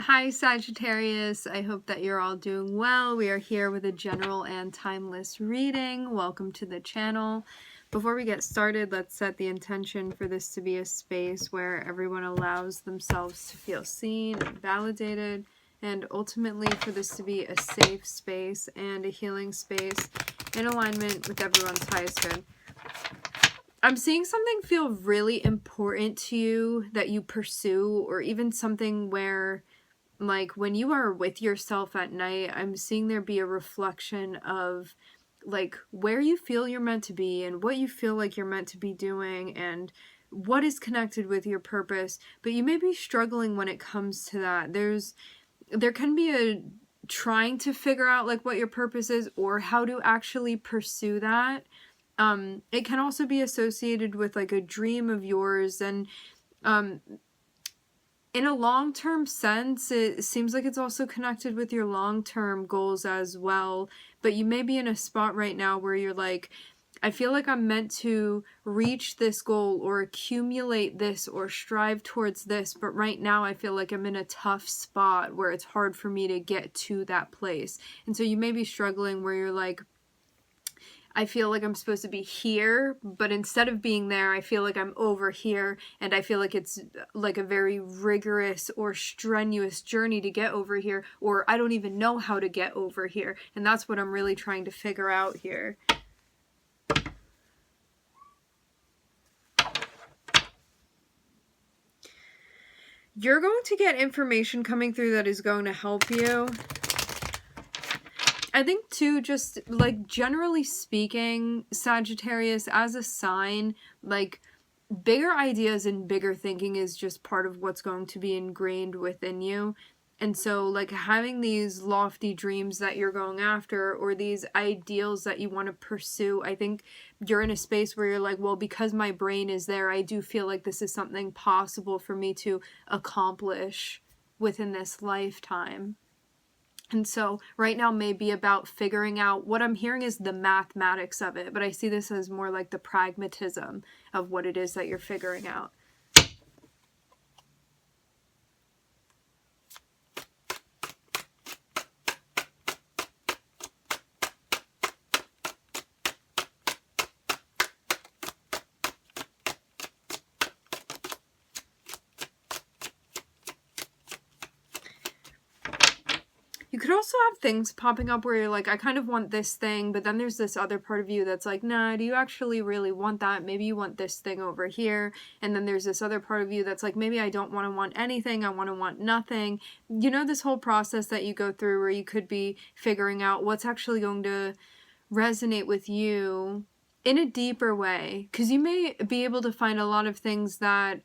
Hi Sagittarius, I hope that you're all doing well. We are here with a general and timeless reading. Welcome to the channel. Before we get started, let's set the intention for this to be a space where everyone allows themselves to feel seen and validated, and ultimately for this to be a safe space and a healing space in alignment with everyone's highest good. I'm seeing something feel really important to you that you pursue, or even something where, like, when you are with yourself at night, I'm seeing there be a reflection of, like, where you feel you're meant to be and what you feel like you're meant to be doing and what is connected with your purpose. But you may be struggling when it comes to that. There can be a trying to figure out, like, what your purpose is or how to actually pursue that. It can also be associated with, like, a dream of yours, and in a long-term sense, it seems like it's also connected with your long-term goals as well. But you may be in a spot right now where you're like, I feel like I'm meant to reach this goal or accumulate this or strive towards this, but right now I feel like I'm in a tough spot where it's hard for me to get to that place. And so you may be struggling where you're like, I feel like I'm supposed to be here, but instead of being there, I feel like I'm over here, and I feel like it's like a very rigorous or strenuous journey to get over here, or I don't even know how to get over here, and that's what I'm really trying to figure out here. You're going to get information coming through that is going to help you. I think too, just like generally speaking, Sagittarius as a sign, like bigger ideas and bigger thinking is just part of what's going to be ingrained within you. And so, like, having these lofty dreams that you're going after, or these ideals that you want to pursue, I think you're in a space where you're like, well, because my brain is there, I do feel like this is something possible for me to accomplish within this lifetime. And so right now may be about figuring out, what I'm hearing is the mathematics of it, but I see this as more like the pragmatism of what it is that you're figuring out. You could also have things popping up where you're like, I kind of want this thing, but then there's this other part of you that's like, nah, do you actually really want that? Maybe you want this thing over here. And then there's this other part of you that's like, maybe I don't want anything. I want to want nothing. You know, this whole process that you go through where you could be figuring out what's actually going to resonate with you in a deeper way. Because you may be able to find a lot of things that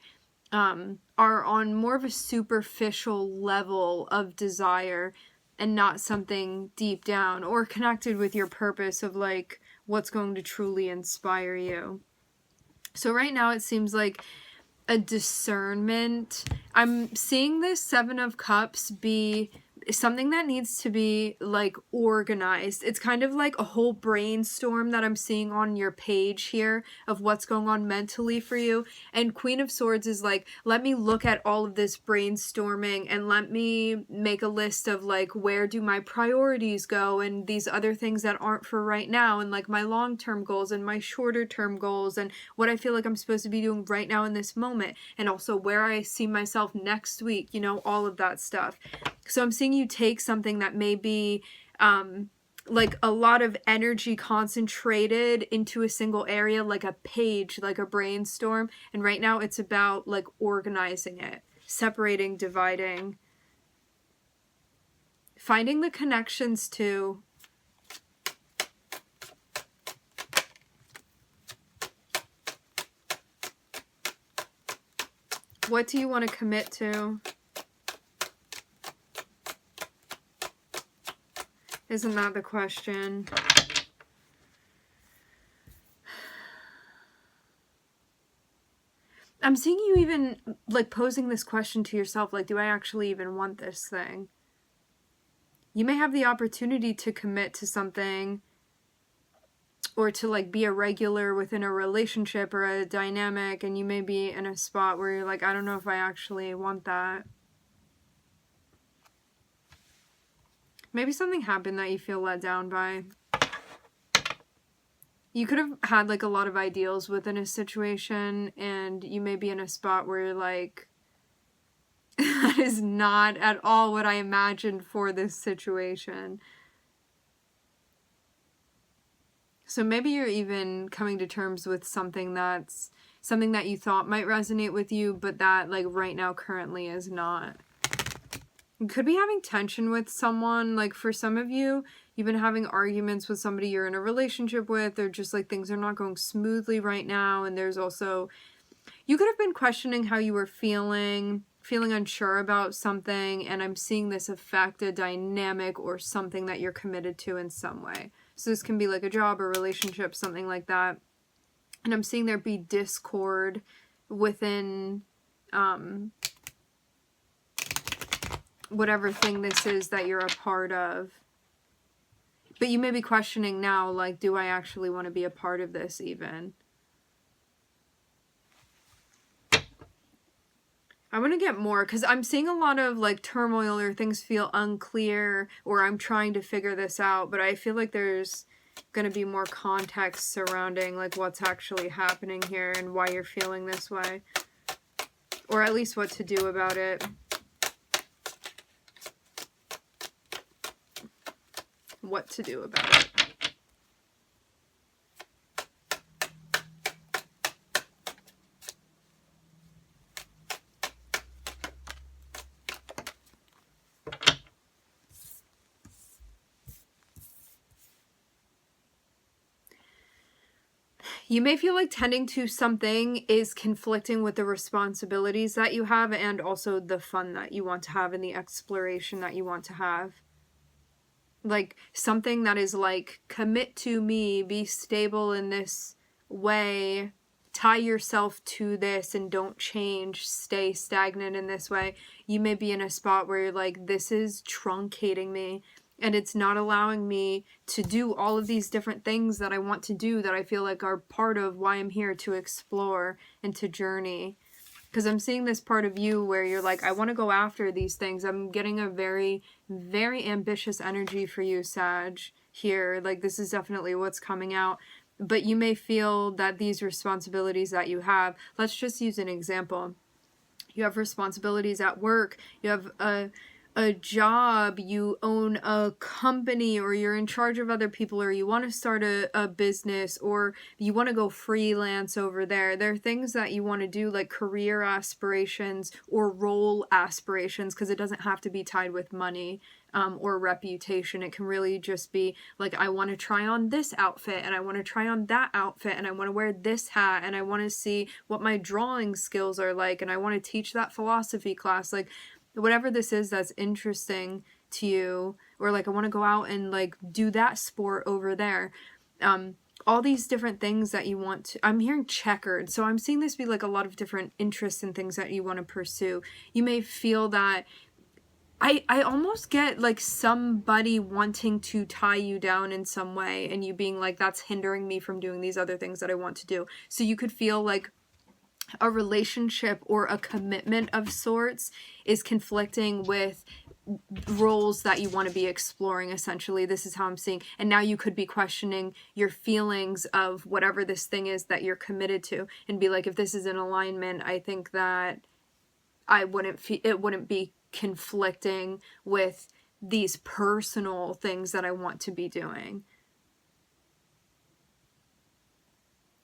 are on more of a superficial level of desire, and not something deep down or connected with your purpose of, like, what's going to truly inspire you. So right now it seems like a discernment. I'm seeing this Seven of Cups be something that needs to be, like, organized. It's kind of like a whole brainstorm that I'm seeing on your page here of what's going on mentally for you. And Queen of Swords is like, let me look at all of this brainstorming and let me make a list of, like, where do my priorities go and these other things that aren't for right now, and, like, my long-term goals and my shorter-term goals and what I feel like I'm supposed to be doing right now in this moment, and also where I see myself next week, you know, all of that stuff. So I'm seeing you take something that may be like a lot of energy concentrated into a single area, like a page, like a brainstorm, and right now it's about, like, organizing it, separating, dividing, finding the connections to. What do you want to commit to? Isn't that the question? I'm seeing you even, like, posing this question to yourself, like, do I actually even want this thing? You may have the opportunity to commit to something, or to, like, be a regular within a relationship or a dynamic, and you may be in a spot where you're like, I don't know if I actually want that. Maybe something happened that you feel let down by. You could have had like a lot of ideals within a situation, and you may be in a spot where you're like, that is not at all what I imagined for this situation. So maybe you're even coming to terms with something that you thought might resonate with you, but that like right now currently is not. You could be having tension with someone. Like for some of you, you've been having arguments with somebody you're in a relationship with, or just like things are not going smoothly right now. And there's also, you could have been questioning how you were feeling unsure about something, and I'm seeing this affect a dynamic or something that you're committed to in some way. So this can be like a job or relationship, something like that. And I'm seeing there be discord within whatever thing this is that you're a part of. But you may be questioning now, like, do I actually want to be a part of this even? I want to get more, because I'm seeing a lot of like turmoil, or things feel unclear, or I'm trying to figure this out, but I feel like there's going to be more context surrounding like what's actually happening here and why you're feeling this way, or at least what to do about it. What to do about it. You may feel like tending to something is conflicting with the responsibilities that you have, and also the fun that you want to have and the exploration that you want to have. Like something that is like, commit to me, be stable in this way, tie yourself to this and don't change, stay stagnant in this way. You may be in a spot where you're like, this is truncating me, and it's not allowing me to do all of these different things that I want to do, that I feel like are part of why I'm here to explore and to journey. Because I'm seeing this part of you where you're like, I want to go after these things. I'm getting a very, very ambitious energy for you, Sag, here. Like, this is definitely what's coming out. But you may feel that these responsibilities that you have, let's just use an example. You have responsibilities at work. You have a job, you own a company, or you're in charge of other people, or you want to start a business, or you want to go freelance over there. There are things that you want to do, like career aspirations or role aspirations, because it doesn't have to be tied with money or reputation. It can really just be like, I want to try on this outfit, and I want to try on that outfit, and I want to wear this hat, and I want to see what my drawing skills are like, and I want to teach that philosophy class. Like, whatever this is that's interesting to you, or like, I want to go out and like do that sport over there. All these different things that you want to, I'm hearing checkered. So I'm seeing this be like a lot of different interests and things that you want to pursue. You may feel that I almost get like somebody wanting to tie you down in some way, and you being like, that's hindering me from doing these other things that I want to do. So you could feel like a relationship or a commitment of sorts is conflicting with roles that you want to be exploring, essentially. This is how I'm seeing. And now you could be questioning your feelings of whatever this thing is that you're committed to, and be like, if this is in alignment, I think that it wouldn't be conflicting with these personal things that I want to be doing.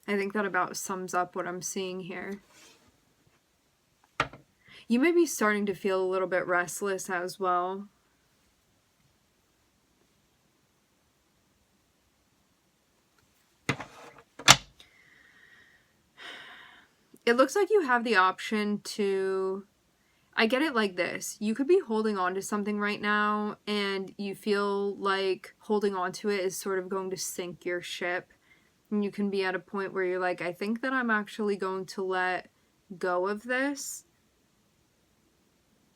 I think that about sums up what I'm seeing here. You may be starting to feel a little bit restless as well. It looks like you have the option to, I get it like this. You could be holding on to something right now, and you feel like holding on to it is sort of going to sink your ship. And you can be at a point where you're like, I think that I'm actually going to let go of this,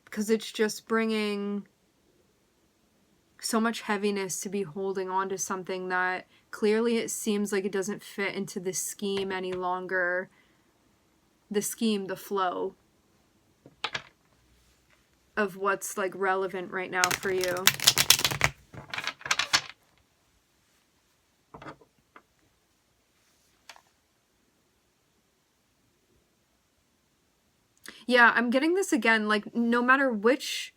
because it's just bringing so much heaviness to be holding on to something that clearly it seems like it doesn't fit into the scheme any longer. The scheme, the flow of what's like relevant right now for you. Yeah, I'm getting this again, like, no matter which,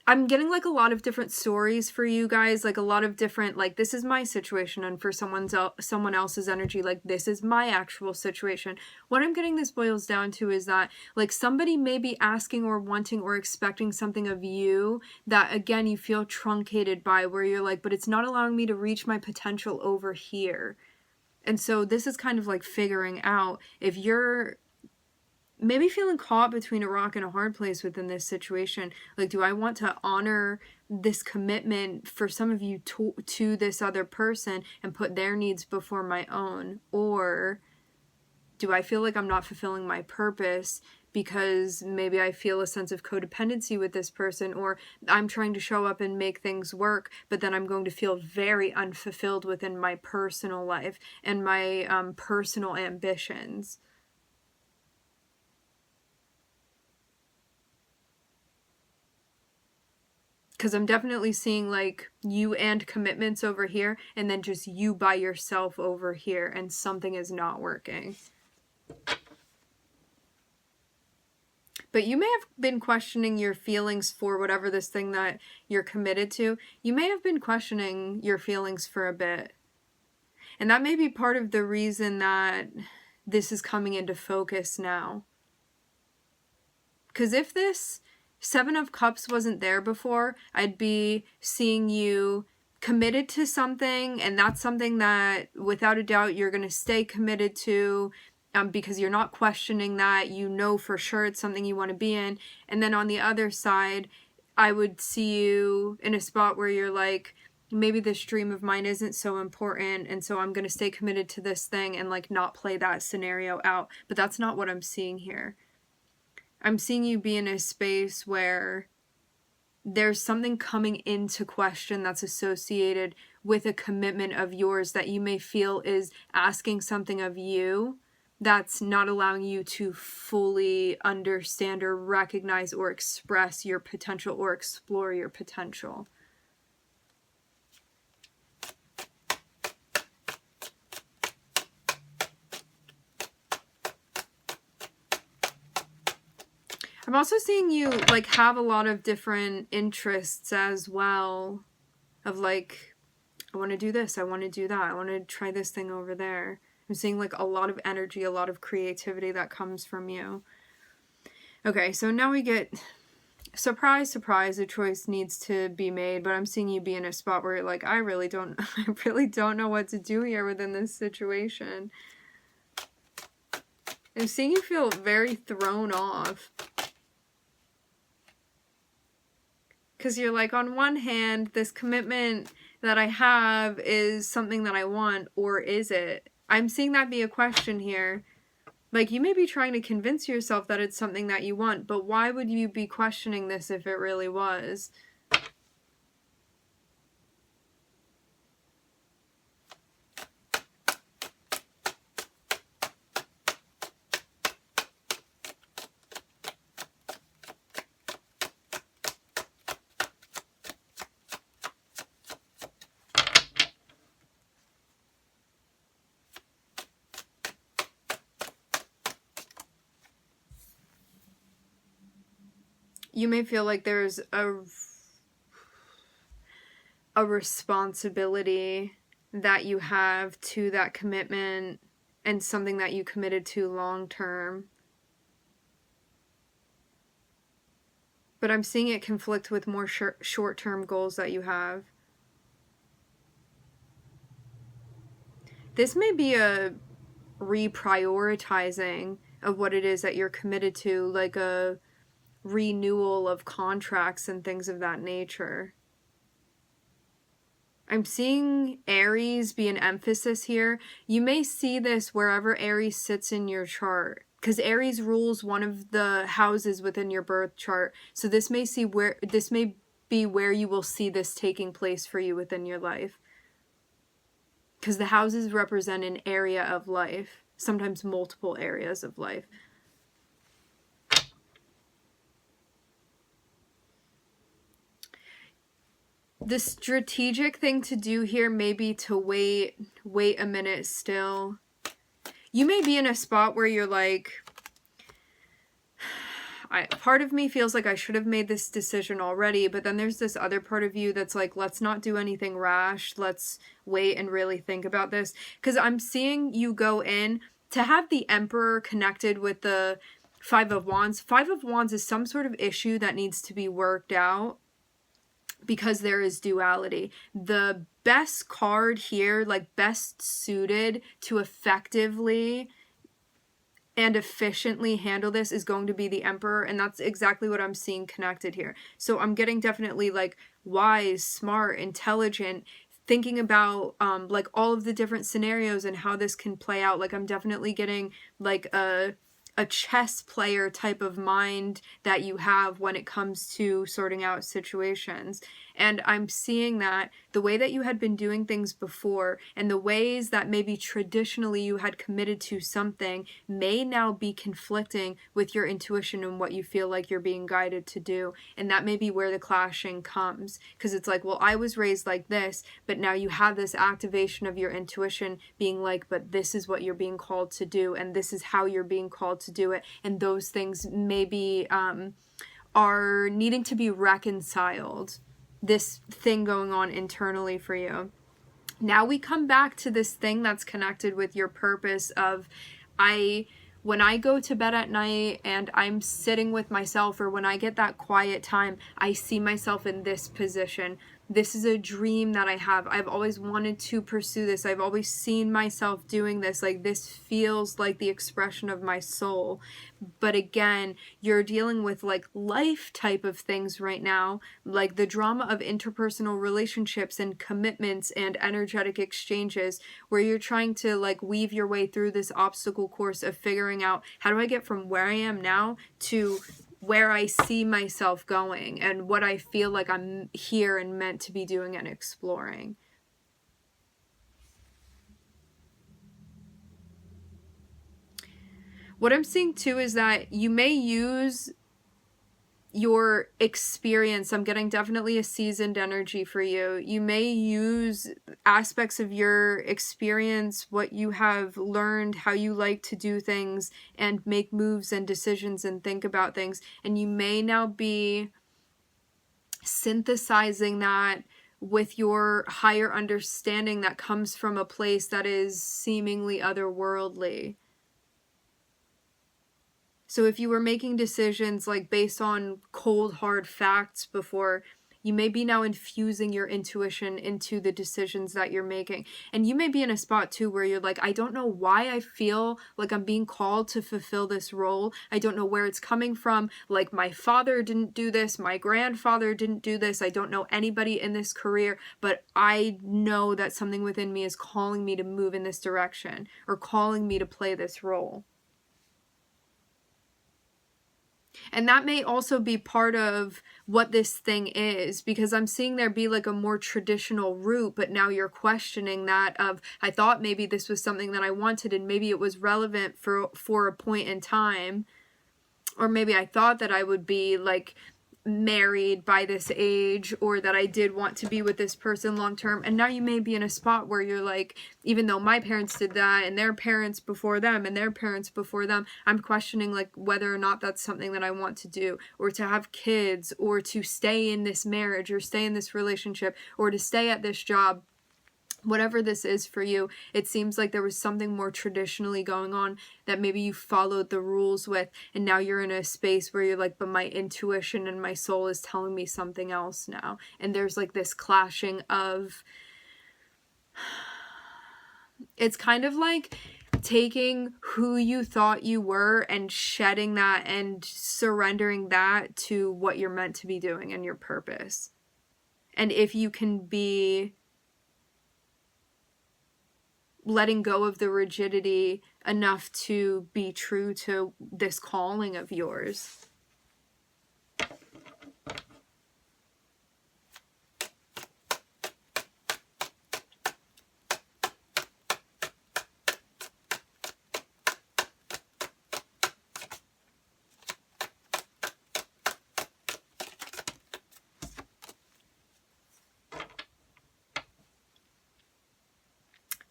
I'm getting like a lot of different stories for you guys, like a lot of different, like, this is my situation, and for someone else's energy, like, this is my actual situation. What I'm getting this boils down to is that, like, somebody may be asking or wanting or expecting something of you that, again, you feel truncated by, where you're like, but it's not allowing me to reach my potential over here. And so this is kind of like figuring out if you're maybe feeling caught between a rock and a hard place within this situation. Like, do I want to honor this commitment for some of you to this other person and put their needs before my own? Or do I feel like I'm not fulfilling my purpose because maybe I feel a sense of codependency with this person, or I'm trying to show up and make things work, but then I'm going to feel very unfulfilled within my personal life and my personal ambitions? Because I'm definitely seeing, like, you and commitments over here, and then just you by yourself over here, and something is not working. But you may have been questioning your feelings for whatever this thing that you're committed to. You may have been questioning your feelings for a bit. And that may be part of the reason that this is coming into focus now. Because if this Seven of Cups wasn't there before, I'd be seeing you committed to something, and that's something that without a doubt you're going to stay committed to, because you're not questioning that. You know for sure it's something you want to be in. And then on the other side, I would see you in a spot where you're like, maybe this dream of mine isn't so important, and so I'm going to stay committed to this thing and, like, not play that scenario out. But that's not what I'm seeing here. I'm seeing you be in a space where there's something coming into question that's associated with a commitment of yours that you may feel is asking something of you that's not allowing you to fully understand or recognize or express your potential or explore your potential. I'm also seeing you, like, have a lot of different interests as well, of, like, I want to do this, I want to do that, I want to try this thing over there. I'm seeing, like, a lot of energy, a lot of creativity that comes from you. Okay, so now we get, surprise, surprise, a choice needs to be made, but I'm seeing you be in a spot where you're like, I really don't know what to do here within this situation. I'm seeing you feel very thrown off. Because you're like, on one hand, this commitment that I have is something that I want, or is it? I'm seeing that be a question here. Like, you may be trying to convince yourself that it's something that you want, but why would you be questioning this if it really was? You may feel like there's a responsibility that you have to that commitment and something that you committed to long term. But I'm seeing it conflict with more short-term goals that you have. This may be a reprioritizing of what it is that you're committed to, like a renewal of contracts and things of that nature. I'm seeing Aries be an emphasis here. You may see this wherever Aries sits in your chart, because Aries rules one of the houses within your birth chart. So this may be where you will see this taking place for you within your life. Because the houses represent an area of life, sometimes multiple areas of life. The strategic thing to do here may be to wait a minute still. You may be in a spot where you're like, part of me feels like I should have made this decision already, but then there's this other part of you that's like, let's not do anything rash. Let's wait and really think about this. Because I'm seeing you go in to have the Emperor connected with the Five of Wands. Five of Wands is some sort of issue that needs to be worked out because there is duality. The best card here, like best suited to effectively and efficiently handle this, is going to be the Emperor, and that's exactly what I'm seeing connected here. So I'm getting definitely like wise, smart, intelligent, thinking about like all of the different scenarios and how this can play out. Like I'm definitely getting like a chess player type of mind that you have when it comes to sorting out situations. And I'm seeing that the way that you had been doing things before and the ways that maybe traditionally you had committed to something may now be conflicting with your intuition and what you feel like you're being guided to do. And that may be where the clashing comes, because it's like, well, I was raised like this, but now you have this activation of your intuition being like, but this is what you're being called to do, and this is how you're being called to do it. And those things maybe are needing to be reconciled. This thing going on internally for you. Now we come back to this thing that's connected with your purpose of when I go to bed at night and I'm sitting with myself, or when I get that quiet time, I see myself in this position. This is a dream that I have. I've always wanted to pursue this. I've always seen myself doing this. Like, this feels like the expression of my soul. But again, you're dealing with like life type of things right now, like the drama of interpersonal relationships and commitments and energetic exchanges, where you're trying to like weave your way through this obstacle course of figuring out, how do I get from where I am now to where I see myself going and what I feel like I'm here and meant to be doing and exploring. What I'm seeing too is that you may use your experience. I'm getting definitely a seasoned energy for you. You may use aspects of your experience, what you have learned, how you like to do things and make moves and decisions and think about things. And you may now be synthesizing that with your higher understanding that comes from a place that is seemingly otherworldly. So if you were making decisions like based on cold, hard facts before, you may be now infusing your intuition into the decisions that you're making. And you may be in a spot too where you're like, I don't know why I feel like I'm being called to fulfill this role. I don't know where it's coming from. Like, my father didn't do this. My grandfather didn't do this. I don't know anybody in this career, but I know that something within me is calling me to move in this direction, or calling me to play this role. And that may also be part of what this thing is, because I'm seeing there be like a more traditional route, but now you're questioning that of, I thought maybe this was something that I wanted and maybe it was relevant for a point in time, or maybe I thought that I would be like married by this age, or that I did want to be with this person long term. And now you may be in a spot where you're like, even though my parents did that and their parents before them and their parents before them, I'm questioning like whether or not that's something that I want to do, or to have kids, or to stay in this marriage, or stay in this relationship, or to stay at this job. Whatever this is for you, it seems like there was something more traditionally going on that maybe you followed the rules with, and now you're in a space where you're like, but my intuition and my soul is telling me something else now. And there's like this clashing of, it's kind of like taking who you thought you were and shedding that and surrendering that to what you're meant to be doing and your purpose. And if you can be letting go of the rigidity enough to be true to this calling of yours.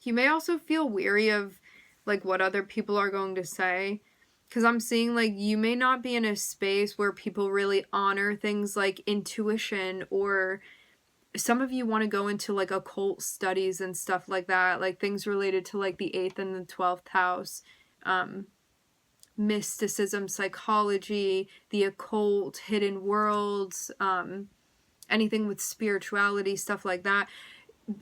You may also feel weary of like what other people are going to say, Because I'm seeing, like, you may not be in a space where people really honor things like intuition, or some of you want to go into, like, occult studies and stuff like that, like things related to, like, the 8th and the 12th house, mysticism, psychology, the occult, hidden worlds, anything with spirituality, stuff like that.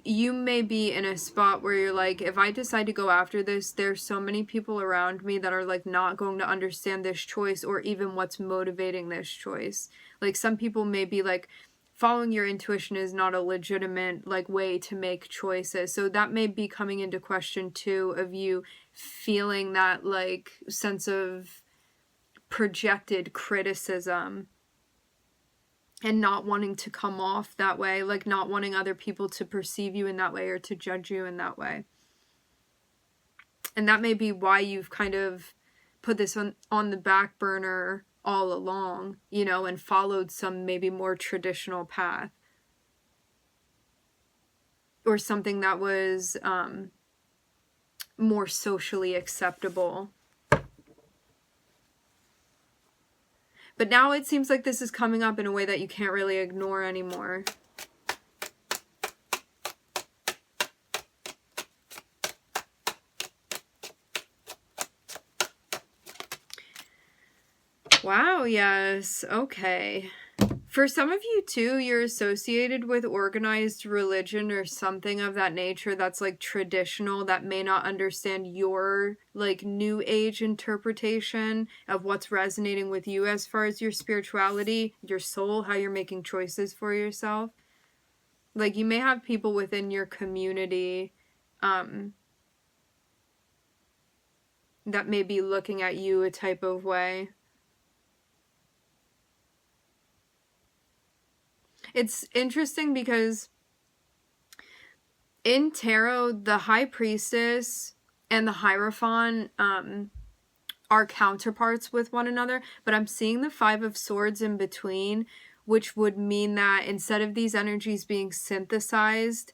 You may be in a spot where you're like, if I decide to go after this, there's so many people around me that are, like, not going to understand this choice or even what's motivating this choice. Like, some people may be like, following your intuition is not a legitimate, like, way to make choices. So that may be coming into question too, of you feeling that, like, sense of projected criticism and not wanting to come off that way, like not wanting other people to perceive you in that way or to judge you in that way. And that may be why you've kind of put this on the back burner all along, you know, and followed some maybe more traditional path. Or something that was more socially acceptable. But now it seems like this is coming up in a way that you can't really ignore anymore. Wow, yes. Okay. For some of you too, you're associated with organized religion or something of that nature that's, like, traditional, that may not understand your, like, new age interpretation of what's resonating with you as far as your spirituality, your soul, how you're making choices for yourself. Like, you may have people within your community that may be looking at you a type of way. It's interesting because in tarot, the High Priestess and the Hierophant are counterparts with one another, but I'm seeing the Five of Swords in between, which would mean that instead of these energies being synthesized,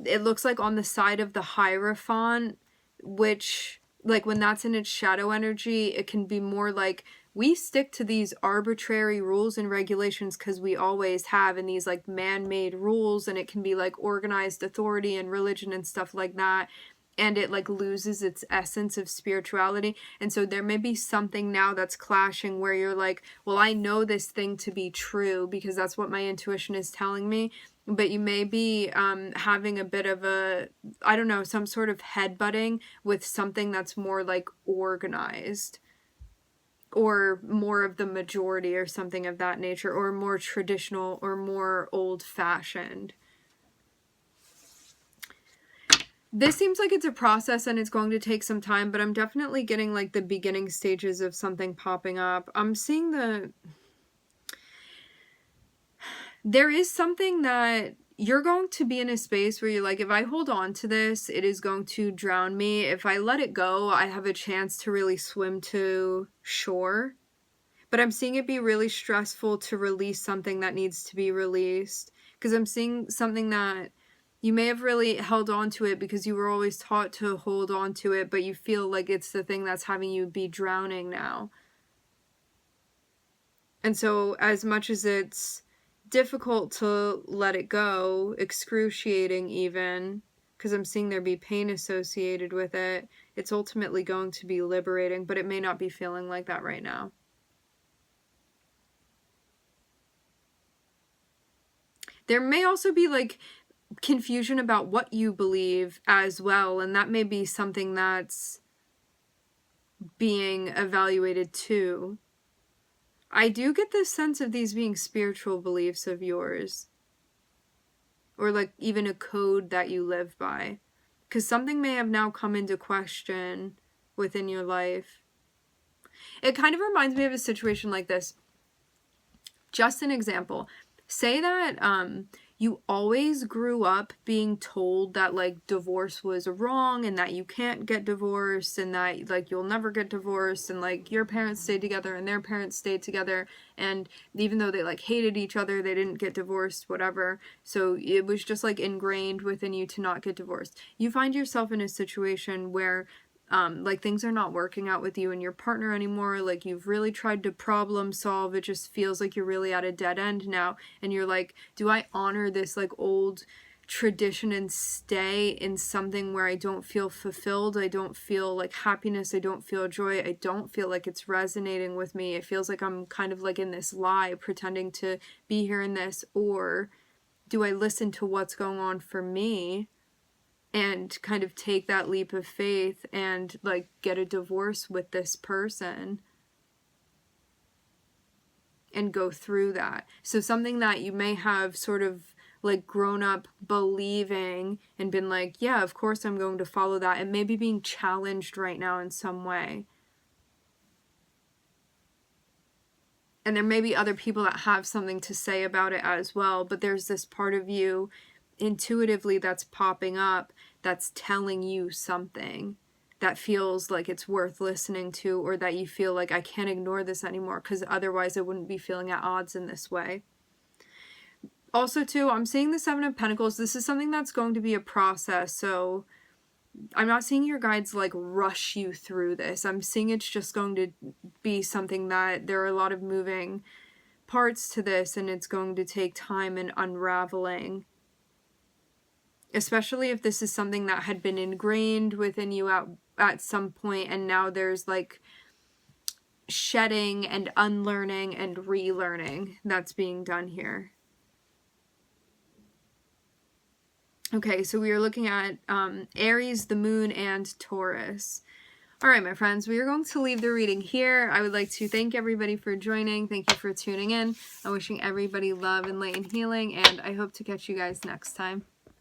it looks like on the side of the Hierophant, which, like, when that's in its shadow energy, it can be more like, we stick to these arbitrary rules and regulations because we always have, and these, like, man-made rules, and it can be like organized authority and religion and stuff like that, and it, like, loses its essence of spirituality. And so there may be something now that's clashing where you're like, well, I know this thing to be true because that's what my intuition is telling me, but you may be having a bit of a, I don't know, some sort of headbutting with something that's more, like, organized, or more of the majority or something of that nature, or more traditional or more old-fashioned. This seems like it's a process and it's going to take some time, but I'm definitely getting, like, the beginning stages of something popping up. I'm seeing there is something that you're going to be in a space where you're like, if I hold on to this, it is going to drown me. If I let it go, I have a chance to really swim to shore. But I'm seeing it be really stressful to release something that needs to be released. Because I'm seeing something that you may have really held on to it because you were always taught to hold on to it, but you feel like it's the thing that's having you be drowning now. And so as much as it's difficult to let it go, excruciating even, because I'm seeing there be pain associated with it, it's ultimately going to be liberating, but it may not be feeling like that right now. There may also be, like, confusion about what you believe as well, and that may be something that's being evaluated too. I do get this sense of these being spiritual beliefs of yours. Or, like, even a code that you live by. Because something may have now come into question within your life. It kind of reminds me of a situation like this. Just an example. Say that you always grew up being told that, like, divorce was wrong and that you can't get divorced and that, like, you'll never get divorced, and, like, your parents stayed together and their parents stayed together, and even though they, like, hated each other, they didn't get divorced, whatever. So it was just, like, ingrained within you to not get divorced. You find yourself in a situation where like things are not working out with you and your partner anymore. Like you've really tried to problem solve. It just feels like you're really at a dead end now. And you're like, do I honor this like old tradition and stay in something where I don't feel fulfilled? I don't feel like happiness. I don't feel joy. I don't feel like it's resonating with me. It feels like I'm kind of like in this lie, pretending to be here in this. Or do I listen to what's going on for me and kind of take that leap of faith and like get a divorce with this person and go through that? So something that you may have sort of like grown up believing and been like, yeah, of course I'm going to follow that, and maybe being challenged right now in some way. And there may be other people that have something to say about it as well, but there's this part of you intuitively that's popping up that's telling you something that feels like it's worth listening to, or that you feel like I can't ignore this anymore because otherwise I wouldn't be feeling at odds in this way. Also too, I'm seeing the Seven of Pentacles. This is something that's going to be a process, so I'm not seeing your guides like rush you through this. I'm seeing it's just going to be something that there are a lot of moving parts to this, and it's going to take time and unraveling. Especially if this is something that had been ingrained within you at some point, and now there's like shedding and unlearning and relearning that's being done here. Okay, so we are looking at Aries, the Moon, and Taurus. All right, my friends, we are going to leave the reading here. I would like to thank everybody for joining. Thank you for tuning in. I'm wishing everybody love and light and healing, and I hope to catch you guys next time.